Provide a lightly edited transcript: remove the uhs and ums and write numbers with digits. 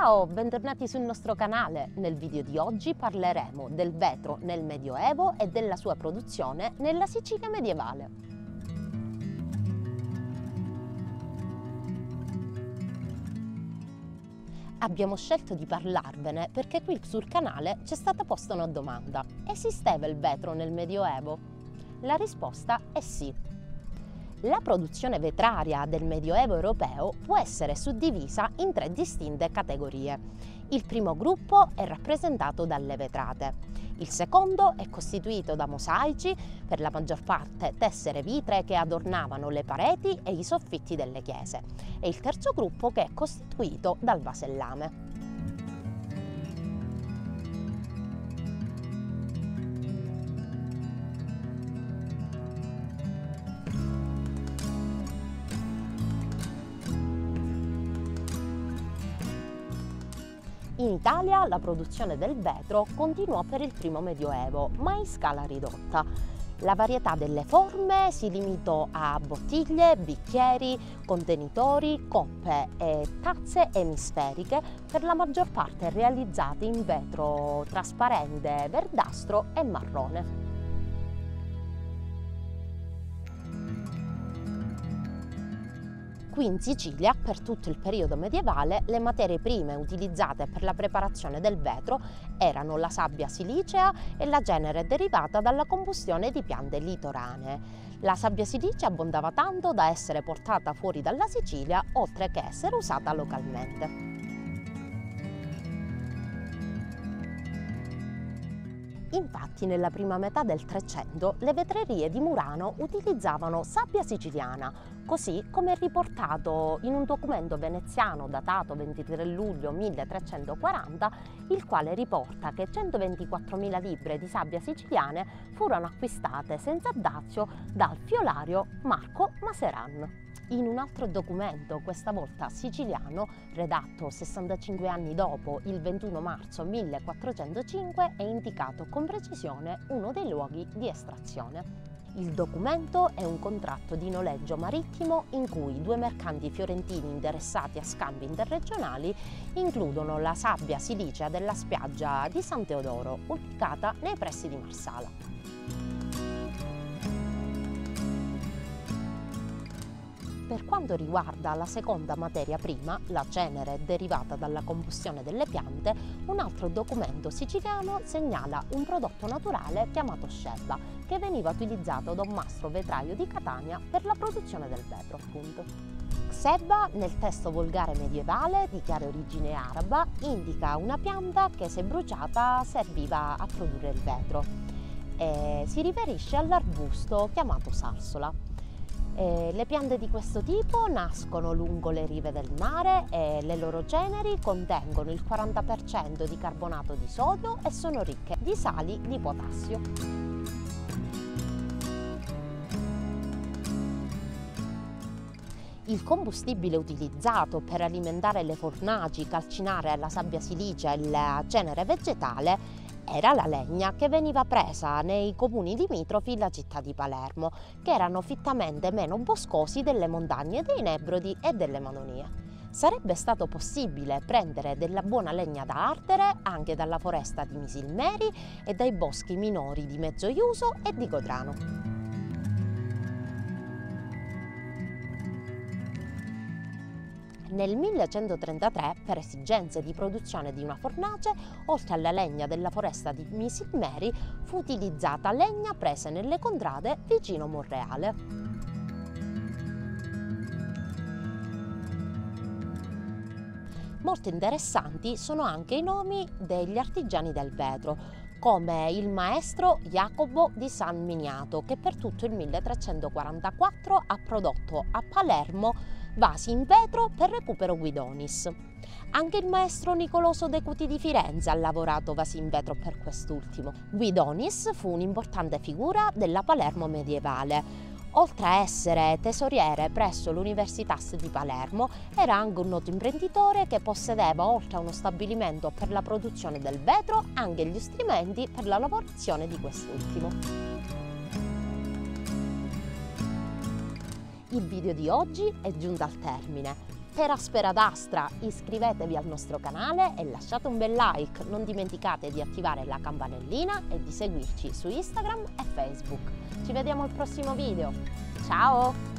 Ciao, bentornati sul nostro canale. Nel video di oggi parleremo del vetro nel Medioevo e della sua produzione nella Sicilia medievale. Abbiamo scelto di parlarvene perché qui sul canale c'è stata posta una domanda: esisteva il vetro nel Medioevo? La risposta è sì. La produzione vetraria del Medioevo europeo può essere suddivisa in tre distinte categorie. Il primo gruppo è rappresentato dalle vetrate. Il secondo è costituito da mosaici, per la maggior parte tessere vitree che adornavano le pareti e i soffitti delle chiese. E il terzo gruppo che è costituito dal vasellame. In Italia la produzione del vetro continuò per il primo Medioevo, ma in scala ridotta. La varietà delle forme si limitò a bottiglie, bicchieri, contenitori, coppe e tazze emisferiche, per la maggior parte realizzate in vetro trasparente, verdastro e marrone. Qui in Sicilia, per tutto il periodo medievale, le materie prime utilizzate per la preparazione del vetro erano la sabbia silicea e la cenere derivata dalla combustione di piante litoranee. La sabbia silicea abbondava tanto da essere portata fuori dalla Sicilia, oltre che essere usata localmente. Infatti, nella prima metà del Trecento le vetrerie di Murano utilizzavano sabbia siciliana, così come è riportato in un documento veneziano datato 23 luglio 1340, il quale riporta che 124.000 libbre di sabbia siciliane furono acquistate senza dazio dal fiolario Marco Maseran. In un altro documento, questa volta siciliano, redatto 65 anni dopo, il 21 marzo 1405, è indicato con precisione uno dei luoghi di estrazione. Il documento è un contratto di noleggio marittimo in cui due mercanti fiorentini interessati a scambi interregionali includono la sabbia silicea della spiaggia di San Teodoro, ubicata nei pressi di Marsala. Per quanto riguarda la seconda materia prima, la cenere derivata dalla combustione delle piante, un altro documento siciliano segnala un prodotto naturale chiamato scebba, che veniva utilizzato da un mastro vetraio di Catania per la produzione del vetro, appunto. Xeba, nel testo volgare medievale di chiara origine araba, indica una pianta che, se bruciata, serviva a produrre il vetro e si riferisce all'arbusto chiamato salsola. Le piante di questo tipo nascono lungo le rive del mare e le loro ceneri contengono il 40% di carbonato di sodio e sono ricche di sali di potassio. Il combustibile utilizzato per alimentare le fornaci, calcinare la sabbia silicea e la cenere vegetale era la legna, che veniva presa nei comuni limitrofi alla città di Palermo, che erano fittamente meno boscosi delle montagne dei Nebrodi e delle Madonie. Sarebbe stato possibile prendere della buona legna da ardere anche dalla foresta di Misilmeri e dai boschi minori di Mezzoiuso e di Codrano. Nel 1133, per esigenze di produzione di una fornace, oltre alla legna della foresta di Misilmeri, fu utilizzata legna presa nelle contrade vicino Monreale. Molto interessanti sono anche i nomi degli artigiani del vetro, come il maestro Jacopo di San Miniato, che per tutto il 1344 ha prodotto a Palermo vasi in vetro per recupero Guidonis. Anche il maestro Nicoloso de Cuti di Firenze ha lavorato vasi in vetro per quest'ultimo. Guidonis fu un'importante figura della Palermo medievale. Oltre a essere tesoriere presso l'Universitas di Palermo, era anche un noto imprenditore che possedeva, oltre a uno stabilimento per la produzione del vetro, anche gli strumenti per la lavorazione di quest'ultimo. Il video di oggi è giunto al termine. per Asperadastra, iscrivetevi al nostro canale e lasciate un bel like. Non dimenticate di attivare la campanellina e di seguirci su Instagram e Facebook. Ci vediamo al prossimo video. Ciao!